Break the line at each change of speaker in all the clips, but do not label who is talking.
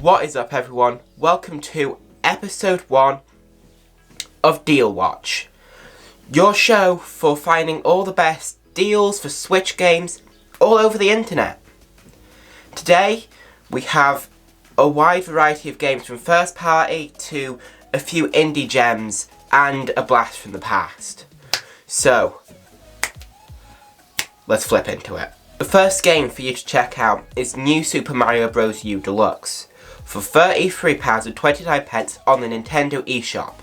What is up everyone? Welcome to episode 1 of Deal Watch, your show for finding all the best deals for Switch games all over the internet. Today we have a wide variety of games from first party to a few indie gems and a blast from the past. So, let's flip into it. The first game for you to check out is New Super Mario Bros. U Deluxe for £33.29 on the Nintendo eShop.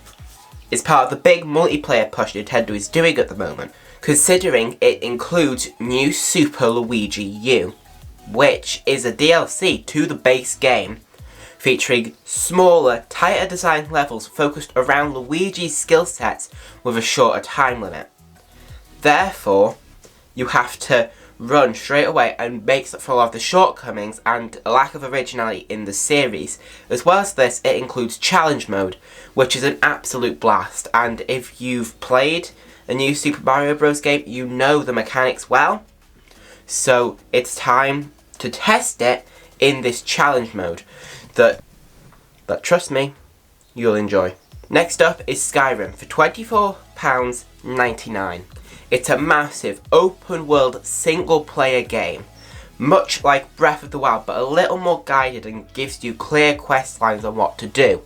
It's part of the big multiplayer push Nintendo is doing at the moment, considering it includes New Super Luigi U, which is a DLC to the base game, featuring smaller, tighter designed levels focused around Luigi's skill sets with a shorter time limit. Therefore, you have to run straight away and makes up for a lot of the shortcomings and a lack of originality in the series. As well as this, it includes challenge mode, which is an absolute blast, and if you've played a New Super Mario Bros. Game, you know the mechanics well, so it's time to test it in this challenge mode that trust me, you'll enjoy. Next up is Skyrim for £24.99. It's a massive open world single player game, much like Breath of the Wild, but a little more guided and gives you clear quest lines on what to do.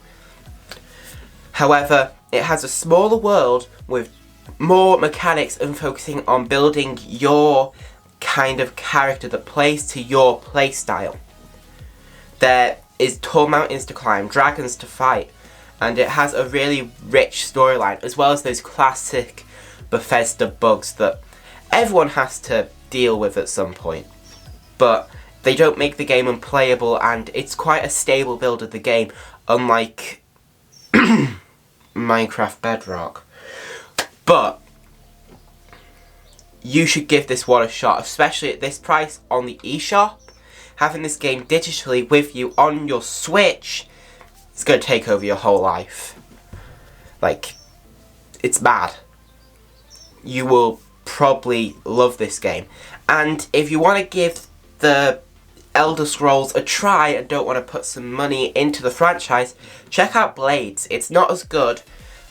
However, it has a smaller world with more mechanics and focusing on building your kind of character that plays to your playstyle. There is tall mountains to climb, dragons to fight, and it has a really rich storyline, as well as those classic Bethesda bugs that everyone has to deal with at some point. But they don't make the game unplayable, and it's quite a stable build of the game, unlike Minecraft Bedrock. But you should give this one a shot, especially at this price on the eShop. Having this game digitally with you on your Switch, it's going to take over your whole life. Like, it's mad. You will probably love this game. And if you want to give the Elder Scrolls a try and don't want to put some money into the franchise, check out Blades. It's not as good,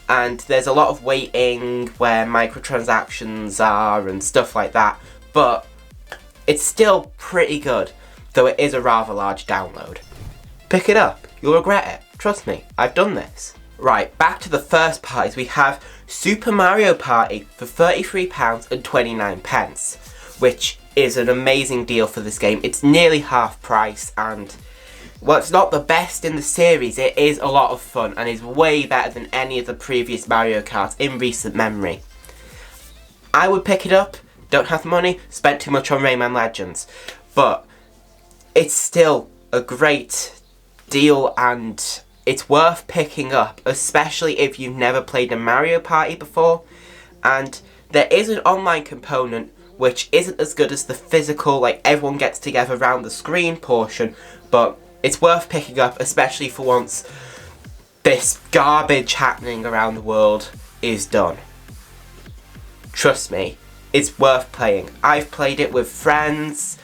and there's a lot of waiting where microtransactions are and stuff like that, but it's still pretty good, though it is a rather large download. Pick it up, you'll regret it. Trust me, I've done this. Right, back to the first parties, we have Super Mario Party for £33.29, which is an amazing deal for this game. It's nearly half price, and well, it's not the best in the series, it is a lot of fun and is way better than any of the previous Mario Karts in recent memory. I would pick it up, don't have the money, spent too much on Rayman Legends, but it's still a great deal and it's worth picking up, especially if you've never played a Mario Party before. And there is an online component which isn't as good as the physical, like everyone gets together around the screen portion, but it's worth picking up, especially for once this garbage happening around the world is done. Trust me, it's worth playing. I've played it with friends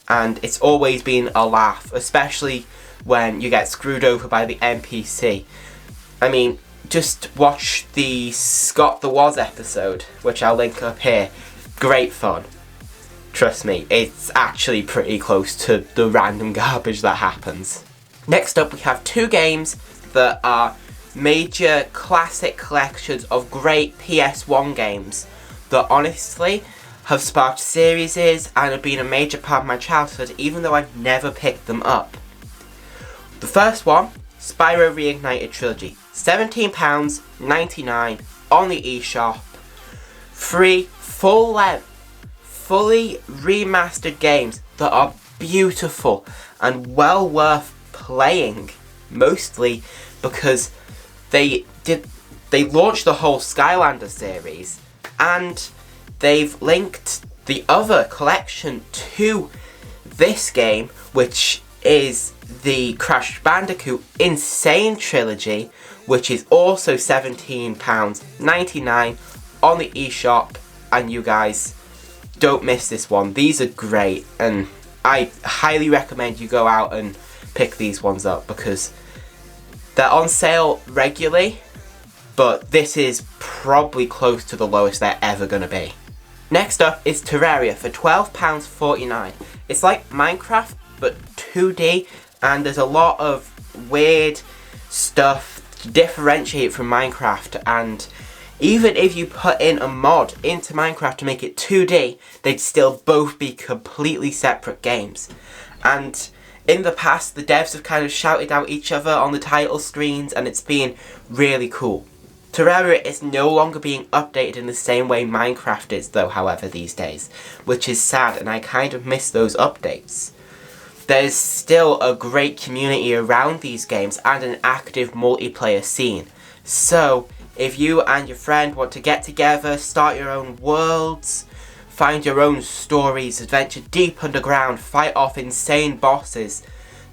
and it's always been a laugh, especially when you get screwed over by the NPC. I mean, just watch the Scott the Woz episode, which I'll link up here. Great fun. Trust me, it's actually pretty close to the random garbage that happens. Next up, we have two games that are major classic collections of great PS1 games that honestly have sparked series and have been a major part of my childhood, even though I've never picked them up. The first one, Spyro Reignited Trilogy, £17.99 on the eShop. 3 full-length, fully remastered games that are beautiful and well worth playing, mostly because they launched the whole Skylander series and they've linked the other collection to this game, which is the Crash Bandicoot Insane Trilogy, which is also £17.99 on the eShop, and you guys don't miss this one. These are great, and I highly recommend you go out and pick these ones up because they're on sale regularly, but this is probably close to the lowest they're ever going to be. Next up is Terraria for £12.49. It's like Minecraft but 2D, and there's a lot of weird stuff to differentiate from Minecraft, and even if you put in a mod into Minecraft to make it 2D, they'd still both be completely separate games. And in the past, the devs have kind of shouted out each other on the title screens, and it's been really cool. Terraria is no longer being updated in the same way Minecraft is though, however, these days, which is sad, and I kind of miss those updates. There's still a great community around these games and an active multiplayer scene. So, if you and your friend want to get together, start your own worlds, find your own stories, adventure deep underground, fight off insane bosses,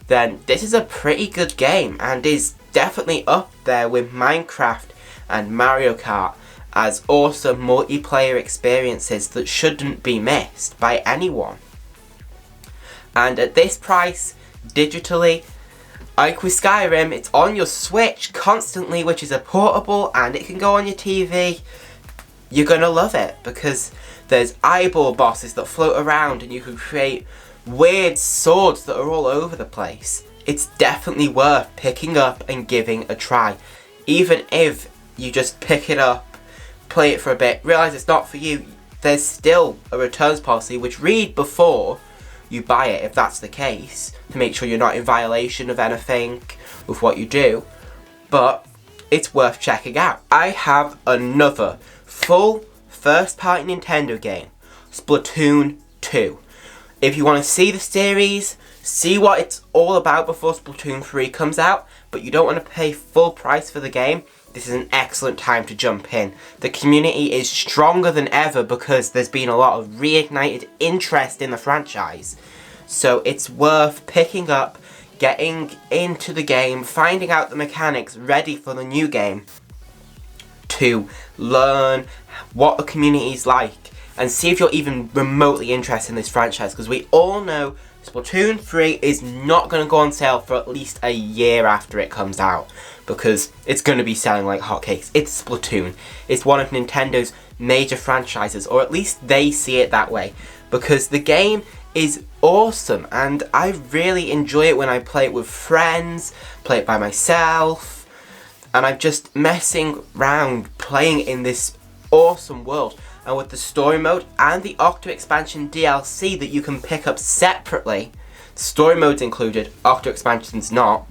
then this is a pretty good game and is definitely up there with Minecraft and Mario Kart as awesome multiplayer experiences that shouldn't be missed by anyone. And at this price, digitally, like with Skyrim, it's on your Switch constantly, which is a portable, and it can go on your TV. You're gonna love it because there's eyeball bosses that float around and you can create weird swords that are all over the place. It's definitely worth picking up and giving a try. Even if you just pick it up, play it for a bit, realise it's not for you, there's still a returns policy, which read before you buy it if that's the case, to make sure you're not in violation of anything with what you do, but it's worth checking out. I have another full first-party Nintendo game, Splatoon 2. If you want to see the series, see what it's all about before Splatoon 3 comes out, but you don't want to pay full price for the game, this is an excellent time to jump in. The community is stronger than ever because there's been a lot of reignited interest in the franchise. So it's worth picking up, getting into the game, finding out the mechanics ready for the new game, to learn what the community is like and see if you're even remotely interested in this franchise, because we all know Splatoon 3 is not going to go on sale for at least a year after it comes out, because it's going to be selling like hotcakes. It's Splatoon. It's one of Nintendo's major franchises, or at least they see it that way, because the game is awesome and I really enjoy it when I play it with friends, play it by myself, and I'm just messing around playing in this awesome world. And with the story mode and the Octo expansion DLC that you can pick up separately, story mode's included, Octo expansion's not,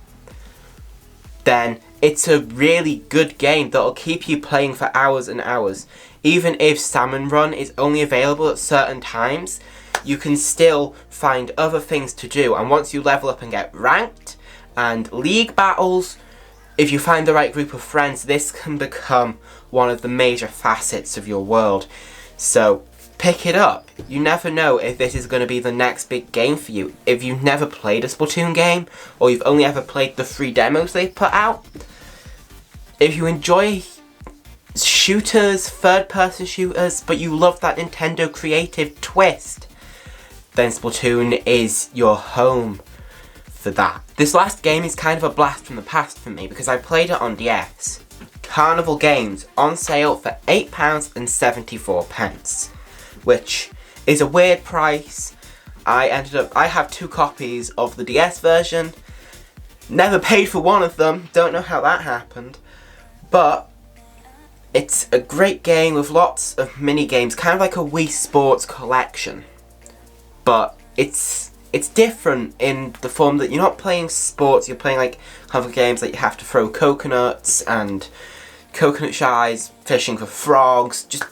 then it's a really good game that'll keep you playing for hours and hours. Even if Salmon Run is only available at certain times, you can still find other things to do, and once you level up and get ranked and league battles, if you find the right group of friends, this can become one of the major facets of your world. So pick it up. You never know if this is going to be the next big game for you. If you've never played a Splatoon game, or you've only ever played the 3 demos they've put out, if you enjoy shooters, third-person shooters, but you love that Nintendo creative twist, then Splatoon is your home for that. This last game is kind of a blast from the past for me because I played it on DS. Carnival Games, on sale for £8.74, which is a weird price. I have 2 copies of the DS version, never paid for one of them, don't know how that happened, but it's a great game with lots of mini games, kind of like a Wii Sports collection, but it's different in the form that you're not playing sports, you're playing like other games that you have to throw coconuts and coconut shies, fishing for frogs, just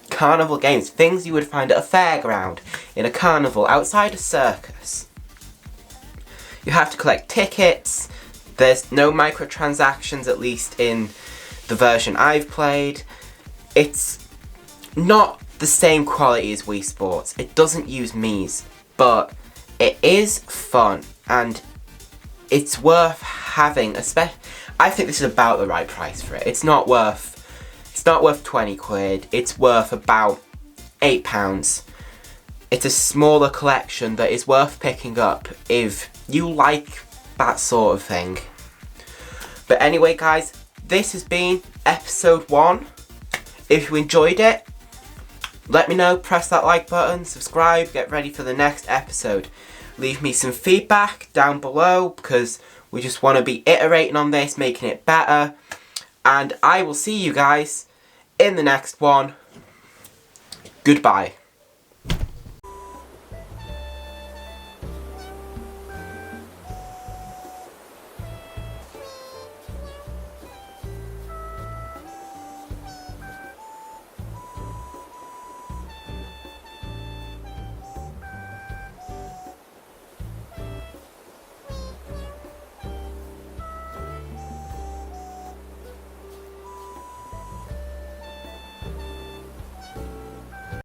carnival games, things you would find at a fairground, in a carnival, outside a circus. You have to collect tickets, there's no microtransactions, at least in the version I've played. It's not the same quality as Wii Sports, it doesn't use Mii's, but it is fun and it's worth having. I think this is about the right price for it. It's not worth 20 quid, it's worth about £8. It's a smaller collection that is worth picking up if you like that sort of thing. But anyway guys, this has been episode 1. If you enjoyed it, let me know, press that like button, subscribe, get ready for the next episode. Leave me some feedback down below because we just want to be iterating on this, making it better. And I will see you guys in the next one. Goodbye.